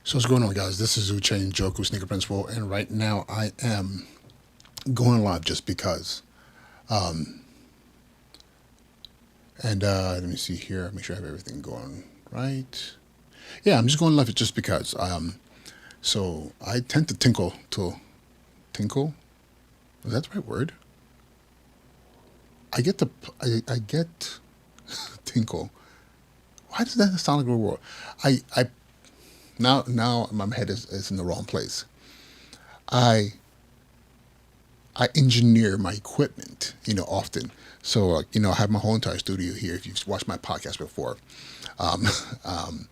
So what's going on, guys? This is Uchain Joku Sneaker Principal, and right now I am going live just because. And let me see here. Make sure I have everything going right. Yeah, I'm just going live just because. So I tend to tinkle. Is that the right word? I get tinkle. Why does that sound like a word? I now my head is in the wrong place. I I engineer my equipment, often. So, I have my whole entire studio here. If you've watched my podcast before, um, um,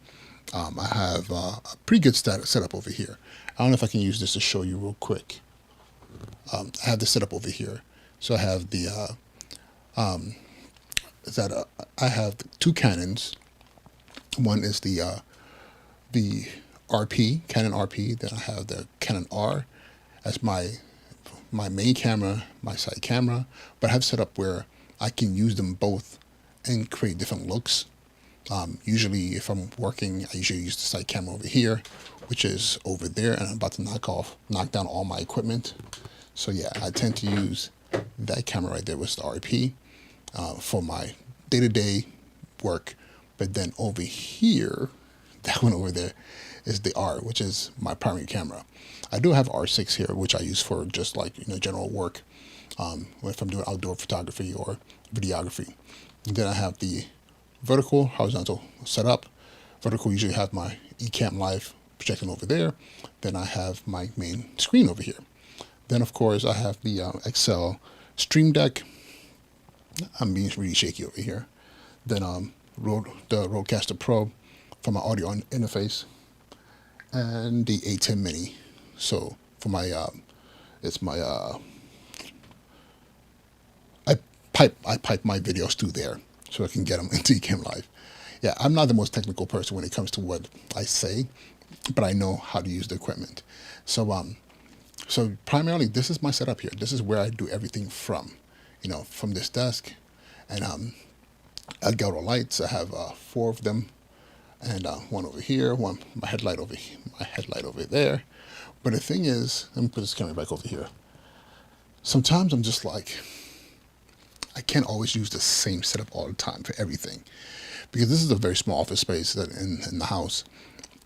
I have a pretty good setup over here. I don't know if I can use this to show you real quick. I have the setup over here. So I have that I have two Canons. One is the RP Canon RP. Then I have the Canon R as my main camera, my side camera, but I have set up where I can use them both and create different looks. Usually, if I'm working, I usually use the side camera over here, which is over there, and I'm about to knock down all my equipment. So yeah, I tend to use that camera right there with the RP for my day-to-day work. But then over here, that one over there is the R, which is my primary camera. I do have R6 here, which I use for just like general work, if I'm doing outdoor photography or videography. And then I have the vertical, horizontal setup. Vertical usually have my Ecamm Live projecting over there. Then I have my main screen over here. Then of course I have the Excel Stream Deck. I'm being really shaky over here. Then the Rodecaster Pro for my audio interface, and the A10 Mini. So for my it's my I pipe my videos through there so I can get them into Ecamm Live. Yeah, I'm not the most technical person when it comes to what I say, but I know how to use the equipment. So so primarily this is my setup here. This is where I do everything from, from this desk, and I got all lights. I have four of them, and one over here, my headlight over there. But the thing is, let me put this camera back over here. Sometimes I'm just like, I can't always use the same setup all the time for everything, because this is a very small office space in the house,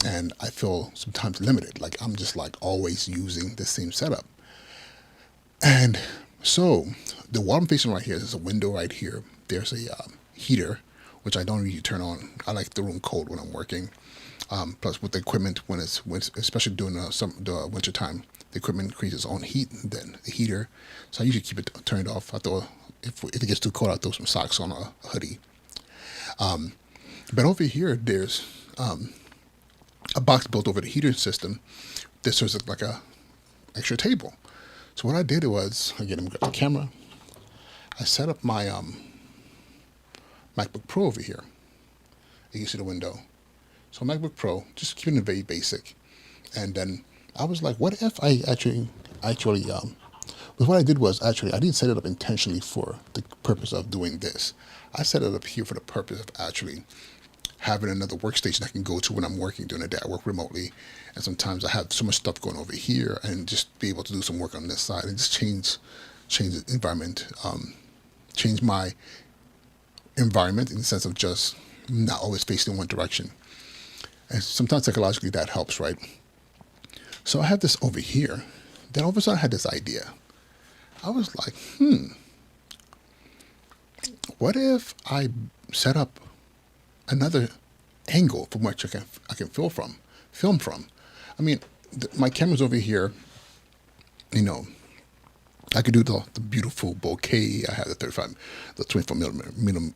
and I feel sometimes limited. Like I'm just like always using the same setup, and so the wall I'm facing right here is a window right here. There's a heater, which I don't really turn on. I like the room cold when I'm working. Plus, with the equipment, especially during the winter time, the equipment creates its own heat. Then the heater, so I usually keep it turned off. If it gets too cold, I throw some socks on a hoodie. But over here, there's a box built over the heater system. This serves like a extra table. So what I did was, again, I'm got the camera. I set up my MacBook Pro over here. You can see the window. So MacBook Pro, just keeping it very basic. And then I was like, what if I but what I did was actually, I didn't set it up intentionally for the purpose of doing this. I set it up here for the purpose of actually having another workstation I can go to when I'm working during the day. I work remotely, and sometimes I have so much stuff going over here, and just be able to do some work on this side and just change the environment, change my environment in the sense of just not always facing one direction. And sometimes psychologically that helps, right? So I have this over here. Then all of a sudden I had this idea. I was like, what if I set up another angle from which I can film from? I mean, my camera's over here. I could do the beautiful bokeh. I have the 24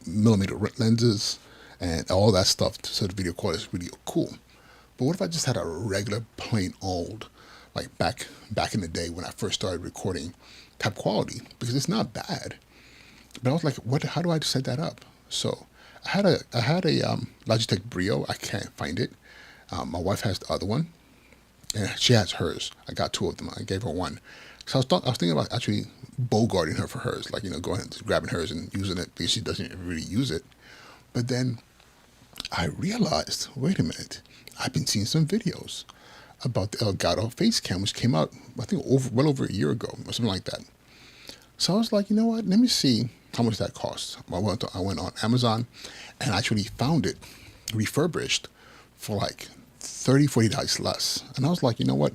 millimeter lenses, and all that stuff. So the video quality is really cool. But what if I just had a regular, plain old, like back in the day when I first started recording, type quality? Because it's not bad. But I was like, what? How do I set that up? So I had a Logitech Brio. I can't find it. My wife has the other one, and she has hers. I got two of them. I gave her one. So I was thinking about actually bogarting her for hers, like going and grabbing hers and using it, because she doesn't really use it. But then I realized, wait a minute, I've been seeing some videos about the Elgato face cam, which came out, I think, well over a year ago or something like that. So I was like, you know what? Let me see how much that costs. I went on Amazon and actually found it refurbished for like $30, $40 less. And I was like, you know what?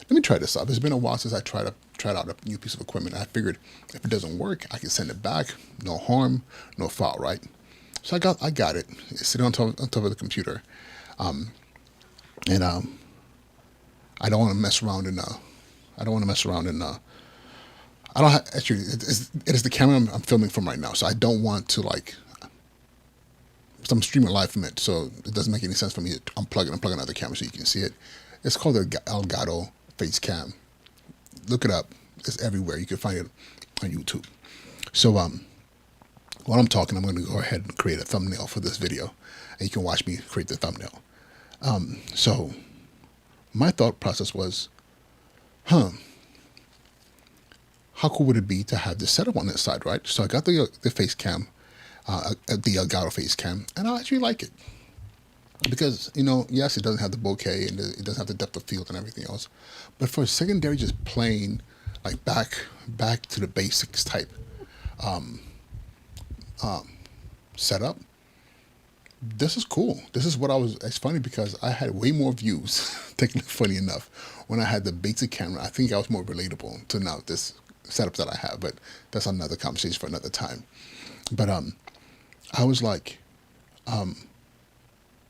Let me try this out. It's been a while since I tried out a new piece of equipment. I figured if it doesn't work, I can send it back. No harm, no foul, right? So I got it. It's sitting on top of the computer, and I don't want to mess around in. I don't want to mess around in. I don't actually. It is the camera I'm filming from right now, so I don't want to like. So I'm streaming live from it, so it doesn't make any sense for me to unplug another camera so you can see it. It's called the Elgato Face Cam. Look it up. It's everywhere. You can find it on YouTube. So while I'm talking, I'm going to go ahead and create a thumbnail for this video, and you can watch me create the thumbnail. So my thought process was, how cool would it be to have this setup on this side, right? So I got the face cam, the Elgato face cam, and I actually like it. Because, yes, it doesn't have the bokeh and it doesn't have the depth of field and everything else. But for a secondary, just plain, like back to the basics type setup, this is cool. This is what it's funny because I had way more views, funny enough, when I had the basic camera. I think I was more relatable to now this setup that I have, but that's another conversation for another time. But I was like,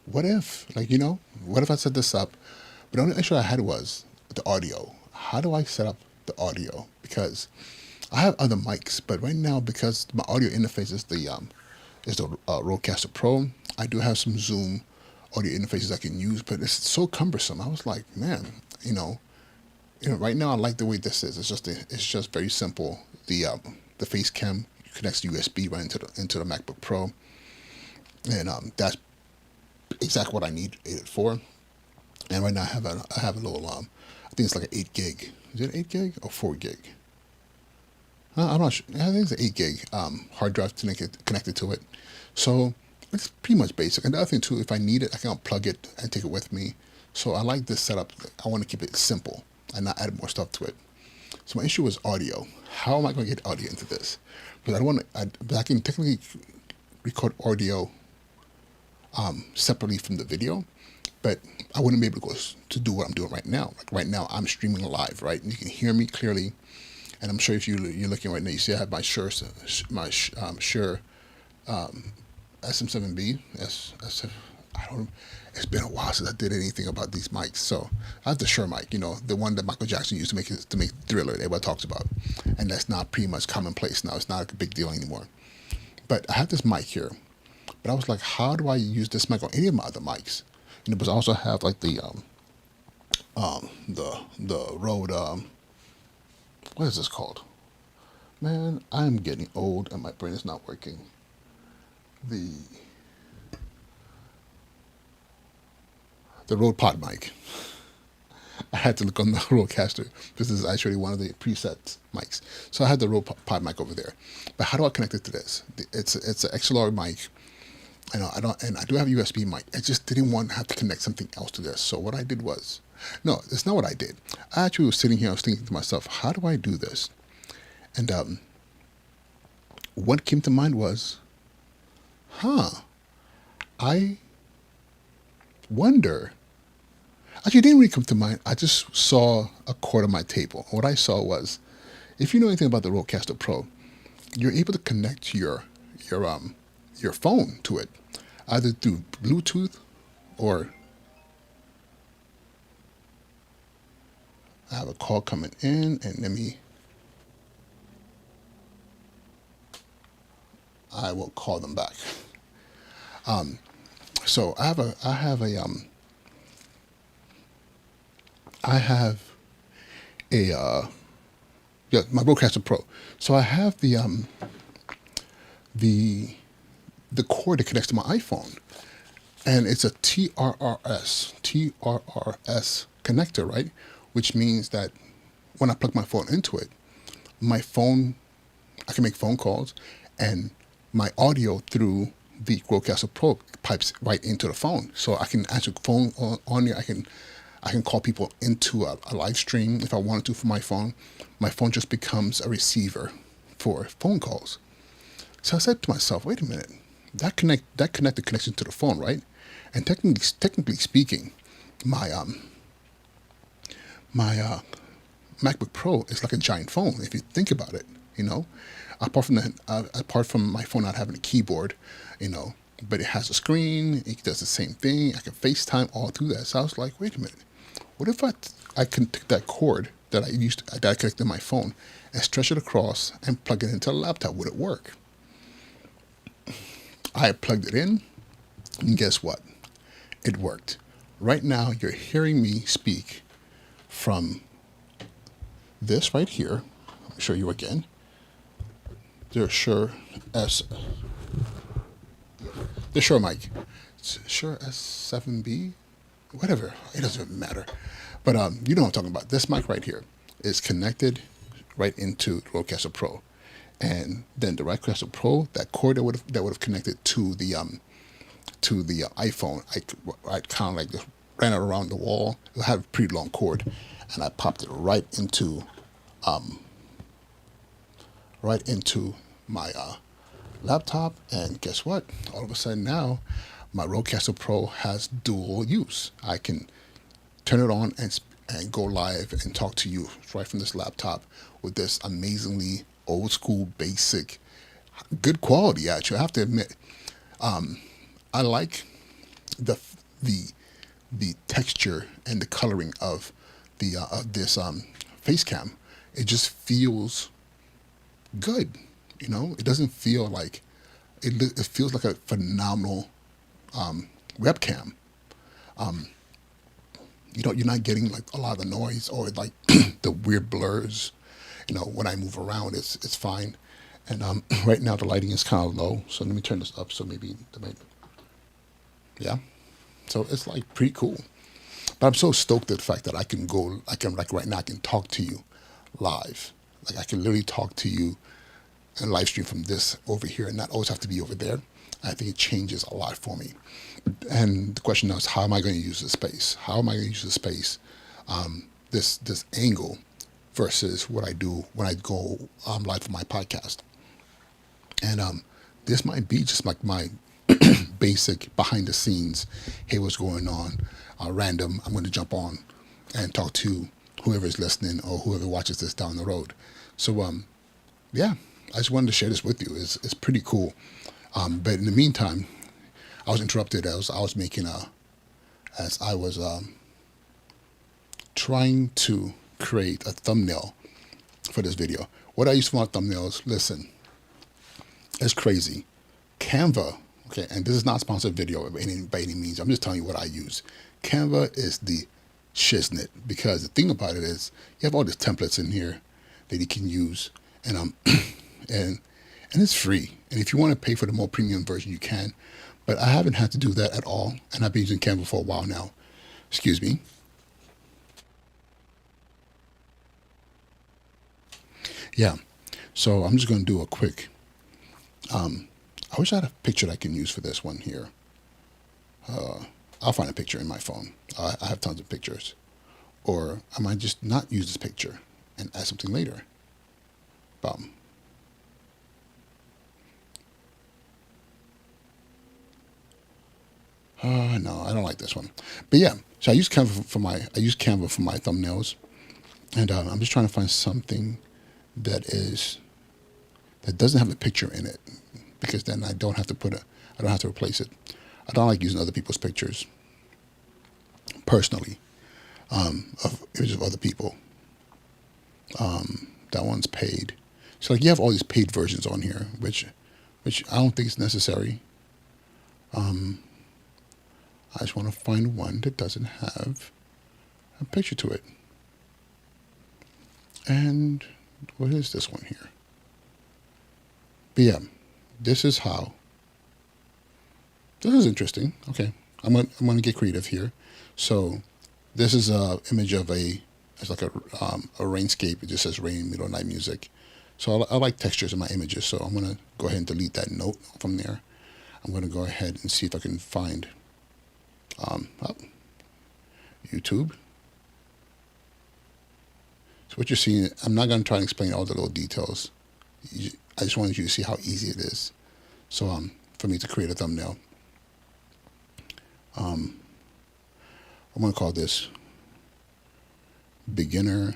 what if, what if I set this up? But the only issue I had was the audio. How do I set up the audio? Because I have other mics, but right now, because my audio interface is the Rodecaster Pro, I do have some Zoom audio interfaces I can use, but it's so cumbersome. I was like, man, right now I like the way this is. It's just very simple. The face cam connects USB right into the MacBook Pro, and that's exactly what I need it for. And right now I have a little I think it's like an 8 gig. Is it 8 gig or 4 gig? I'm not sure. I think it's an 8 gig hard drive connected to it. So it's pretty much basic. And the other thing too, if I need it, I can unplug it and take it with me. So I like this setup. I want to keep it simple and not add more stuff to it. So my issue was audio. How am I going to get audio into this? But I can technically record audio separately from the video, but I wouldn't be able to do what I'm doing right now. Like right now, I'm streaming live, right? And you can hear me clearly. And I'm sure if you're looking right now, you see I have my Shure SM7B. It's been a while since I did anything about these mics. So I have the Shure mic, the one that Michael Jackson used to make Thriller that everybody talks about. And that's not pretty much commonplace now. It's not a big deal anymore. But I have this mic here. But I was like, how do I use this mic on any of my other mics? But I also have like the Rode, what is this called? Man, I'm getting old and my brain is not working. The Rode Pod mic. I had to look on the Rodecaster. This is actually one of the preset mics. So I had the Rode Pod mic over there. But how do I connect it to this? It's an XLR mic. I do have a USB mic. I just didn't want to have to connect something else to this. So what I did was, no, it's not what I did. I actually was sitting here, I was thinking to myself, how do I do this? And what came to mind was, I wonder. Actually, it didn't really come to mind. I just saw a cord on my table. What I saw was, if you know anything about the Rodecaster Pro, you're able to connect your phone to it, either through Bluetooth or I have a call coming in, and I will call them back. So I have a my Rodecaster Pro. So I have the cord that connects to my iPhone, and it's a TRRS connector, right? Which means that when I plug my phone into it, I can make phone calls, and my audio through the Rodecaster Pro pipes right into the phone. So I can answer phone on there. I can I can call people into a live stream if I wanted to from my phone. My phone just becomes a receiver for phone calls. So I said to myself, wait a minute, that connected connection to the phone, right? And technically speaking, my my MacBook Pro is like a giant phone if you think about it. You know, apart from my phone not having a keyboard, you know, but it has a screen. It does the same thing. I can FaceTime all through that. So I was like, wait a minute, what if I can take that cord that I connected to my phone and stretch it across and plug it into a laptop? Would it work? I plugged it in, and guess what? It worked. Right now, you're hearing me speak from this right here. I'll show you again. The Shure mic. It's Shure S7B, whatever. It doesn't matter. But you know what I'm talking about. This mic right here is connected right into the Rodecaster Pro, and then the Rodecaster Pro, that cord that would have connected to the iPhone, I kind of like just ran it around the wall. It had a pretty long cord, and I popped it right into my laptop, and guess what? All of a sudden now, my Rodecaster Pro has dual use. I can turn it on and go live and talk to you right from this laptop with this amazingly old school, basic, good quality. Actually, I have to admit, I like the texture and the coloring of this face cam. It just feels good. You know, it doesn't feel like it feels like a phenomenal webcam. You're not getting like a lot of the noise or like the weird blurs. You know, when I move around, it's fine. And right now the lighting is kind of low, so let me turn this up so maybe yeah. So it's like pretty cool. But I'm so stoked at the fact that I can like right now I can talk to you live. Like I can literally talk to you and live stream from this over here and not always have to be over there. I think it changes a lot for me. And the question now is, how am I going to use the space? How am I going to use the space, this angle versus what I do when I go live for my podcast? And this might be just like my basic behind the scenes. Hey, what's going on? Random. I'm going to jump on and talk to whoever is listening or whoever watches this down the road. So yeah, I just wanted to share this with you. It's pretty cool. But in the meantime, I was interrupted as I was trying to create a thumbnail for this video. What I use for my thumbnails, listen, it's crazy. Canva, okay, and this is not a sponsored video by any means. I'm just telling you what I use. Canva is the shiznit, because the thing about it is you have all these templates in here that you can use, and and it's free. And if you want to pay for the more premium version, you can. But I haven't had to do that at all, and I've been using Canva for a while now. Excuse me. Yeah. So I'm just going to do a quick. I wish I had a picture that I can use for this one here. I'll find a picture in my phone. I have tons of pictures. Or I might just not use this picture and add something later. No, I don't like this one. But yeah, so I use Canva for my thumbnails, and I'm just trying to find something that doesn't have a picture in it, because then I don't have to replace it. I don't like using other people's pictures personally, of images of other people. That one's paid. So like you have all these paid versions on here, which I don't think is necessary. I just want to find one that doesn't have a picture to it. And what is this one here? But yeah, this is interesting. Okay, I'm gonna get creative here. So this is a image of it's like a rainscape. It just says rain, middle of night music. So I like textures in my images. So I'm gonna go ahead and delete that note from there. I'm gonna go ahead and see if I can find YouTube. what you're seeing, I'm not going to try and explain all the little details. I just wanted you to see how easy it is. So for me to create a thumbnail, I'm going to call this beginner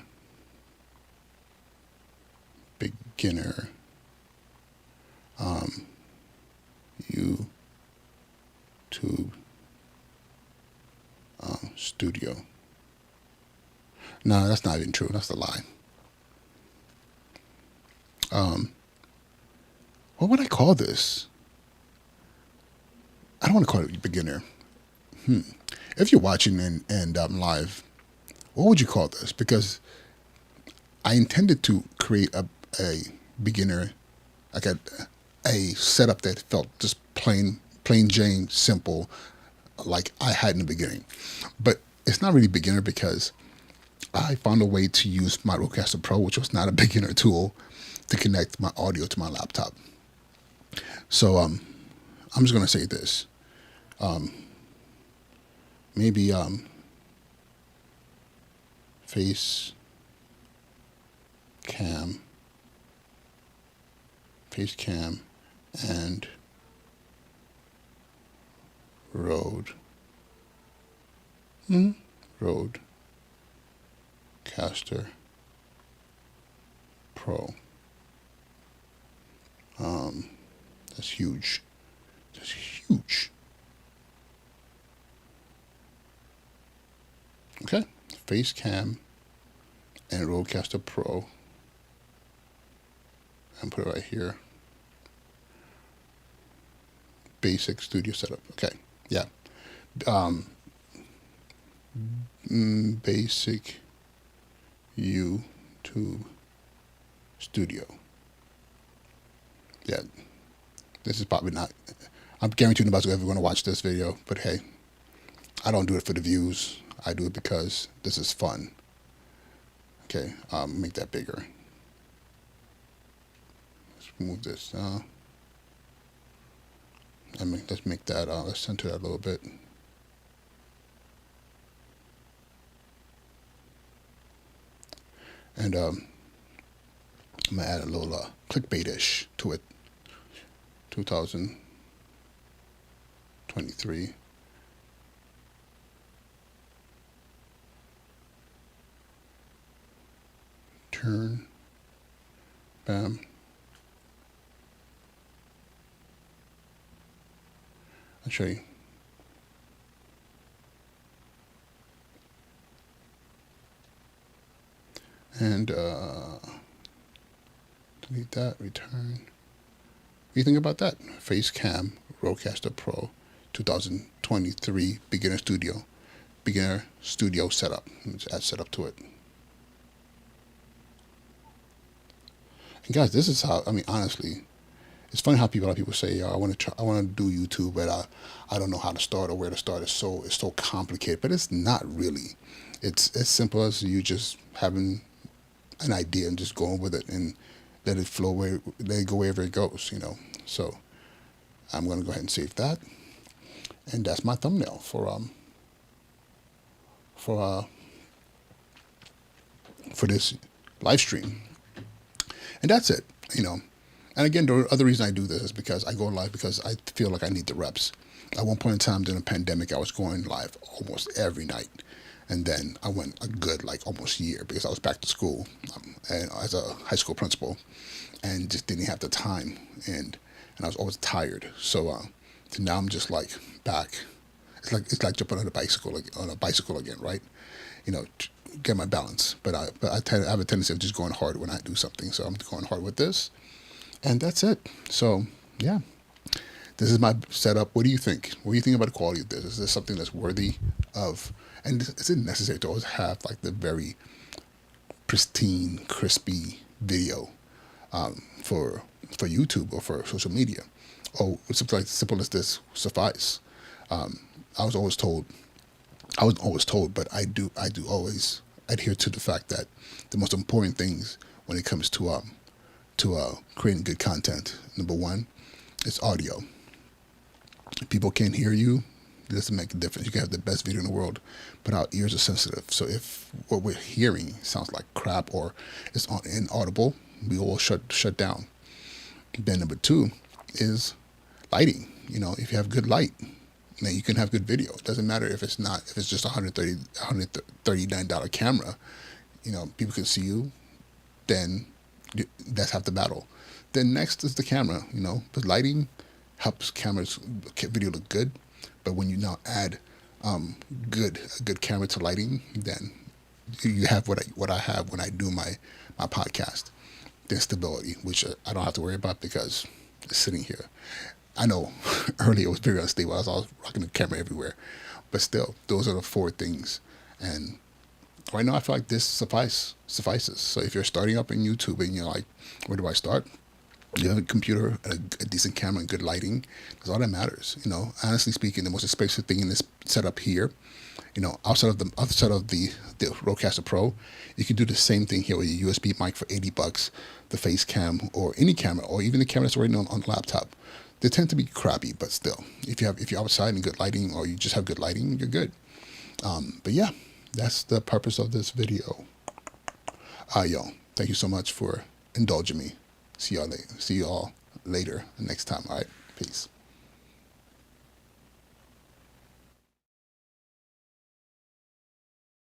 YouTube studio. No, that's not even true. That's a lie. What would I call this? I don't want to call it beginner. If you're watching and live, what would you call this? Because I intended to create a beginner, like a setup that felt just plain Jane simple, like I had in the beginning. But it's not really beginner because I found a way to use my Rodecaster Pro, which was not a beginner tool, to connect my audio to my laptop. So I'm just gonna say this. Maybe face cam and Rodecaster Pro. That's huge. That's huge. Okay, face cam and Rodecaster Pro, and put it right here. Basic studio setup. Okay, yeah. Basic YouTube studio. Yeah, this is probably not. I'm guaranteeing nobody's ever going to watch this video, but hey, I don't do it for the views. I do it because this is fun. Okay, make that bigger. Let's move this. Let's make that. Let's center that a little bit. And I'm gonna add a little clickbait-ish to it. 2023. Turn. Bam. I'll show you. And delete that, return. What do you think about that? Face cam, Rodecaster Pro, 2023 beginner studio setup. Let's add setup to it. And guys, this is how, I mean, honestly, it's funny how a lot of people say, I want to do YouTube, but I don't know how to start or where to start. It's so complicated, but it's not really. It's as simple as you just having an idea and just going with it and let it flow let it go wherever it goes, you know. So I'm going to go ahead and save that, and that's my thumbnail for this live stream, and that's it, you know. And again, the other reason I do this is because I go live because I feel like I need the reps. At one point in time during the pandemic, I was going live almost every night. And then I went a good, like, almost year because I was back to school and as a high school principal and just didn't have the time. And I was always tired. So now I'm just, like, back. It's like jumping on a bicycle again, right? You know, get my balance. But I have a tendency of just going hard when I do something. So I'm going hard with this. And that's it. So, yeah, this is my setup. What do you think? What do you think about the quality of this? Is this something that's worthy of, and is it necessary to always have like the very pristine, crispy video for YouTube or for social media? Or something like simple as this suffice? I was always told, but I do always adhere to the fact that the most important things when it comes to creating good content, number one, is audio. If people can't hear you, doesn't make a difference. You can have the best video in the world, but our ears are sensitive. So if what we're hearing sounds like crap or it's inaudible, we will shut down. Then number two is lighting. You know, if you have good light, then you can have good video. It doesn't matter if it's just $139 camera. You know, people can see you. Then that's half the battle. Then next is the camera. You know, but lighting helps video look good. But when you now add a good camera to lighting, then you have what I have when I do my podcast. Then stability, which I don't have to worry about because it's sitting here. I know earlier it was very unstable. I was rocking the camera everywhere, but still, those are the four things. And right now, I feel like this suffices. So if you're starting up in YouTube and you're like, where do I start? You have a computer, a decent camera, and good lighting. That's all that matters. You know, honestly speaking, the most expensive thing in this setup here, you know, outside of the Rodecaster Pro, you can do the same thing here with a USB mic for $80, the face cam or any camera, or even the camera that's already on the laptop. They tend to be crappy, but still, if you're outside and good lighting, or you just have good lighting, you're good. But yeah, that's the purpose of this video. Yo, thank you so much for indulging me. See y'all later next time. All right, peace.